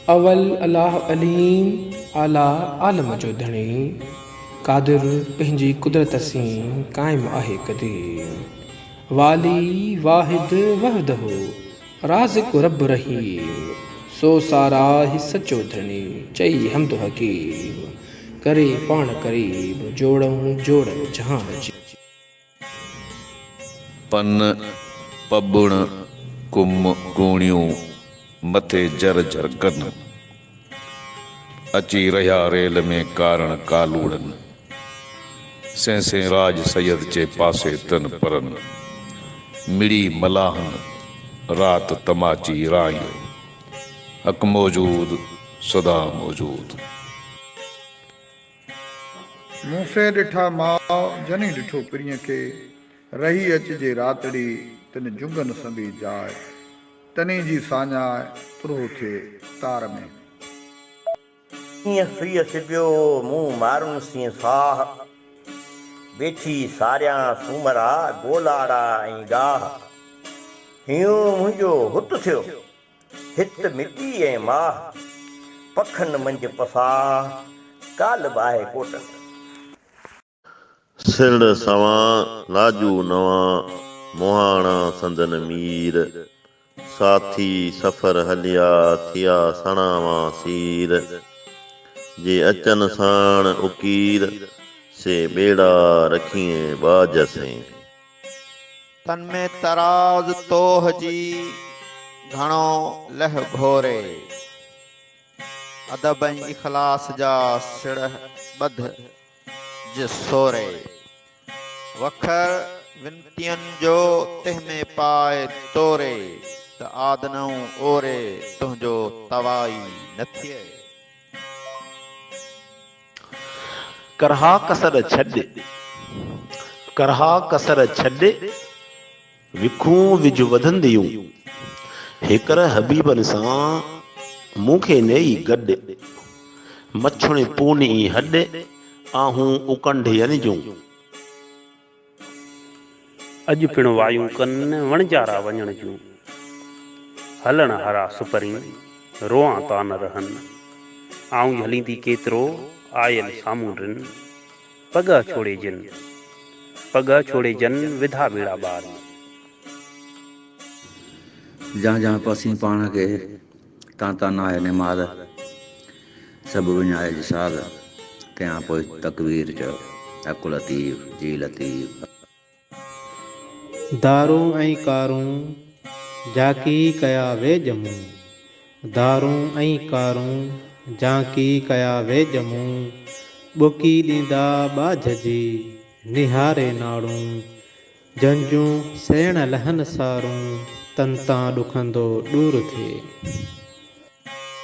अवल अलाह अलीम आला आलम जो धणी कादिर पंहिंजी कुदरत से कायम आहे क़दीर वाली वाहिद वहदहु राज़िक़ रब रहीम सो सारा ही सचो धणी चई हमद हकीम करे पाण करीब जोड़ऊं जोड़ जहान जी। पन पबुण कुम कूणियूं मथे जर जर कन अची रहिया रेल में कारण कालूड़न सेंसे राज सैयद जे पासे तन परन मिड़ी मलाहन रात तमाची रायो हक मौजूद सदा मौजूद। मूंसे ॾिठा माउ जनी ॾिठो पिरीअ खे रही अचिजे रातड़ी तिन जुगन संदी जाए तनी जी साञाए तुरो थिए तार में सुई सिबियो मुंह मारून सी साह बेठी सारिया सूमरा गोलाड़ा ऐं गाह हियो मुंहिंजो हुत थियो हित मिटी ऐं माह पखन मंझि पसाह काल बाहे कोटन सिड़ सवां लाजू नवां मोहाणा संदन मीर साथी सफ़र हलिया थिया सणावा सीर जे अचन साण उकीर से बेड़ा रखिए बाज से तन में तराज तोह जी घणो लह घोरे अदब ऐं इख़लास जा सिड़ बध सोरे वखर विनतियन जो तिह में पाए तोरे त आदनऊ ओरे तुंहिंजो तवाई न थिए। करहा कसर छॾ विखूं विझ वधंदियूं हिकर हबीबन सां मूंखे नई गॾु मछुण पूनी हॾ आहूं उकंढियन जूं अॼु पिण वायूं कन वणजारा वञण जूं हलण हरा सुपरी रोआं ता न रहन आऊं हलींदी केतिरो आयल सामूंडन पग छोड़े जन विधा बेड़ा बार जहाँ जहाँ पसी पाण के तांता नाहे निमाद सब विञाए जिसाद त्यां पोइ तकवीर चयो अकु लतीफ़ जी लतीफ़ दारूं ऐं कारूं जाकी कया वे जमूं दारूं ऐं कारूं जाकी कया वे जमूं बुकी ॾींदा बाझ जी निहारे नाड़ूं जंजूं सेण लहन सारूं तन तां ॾुखंदो दूर थिए।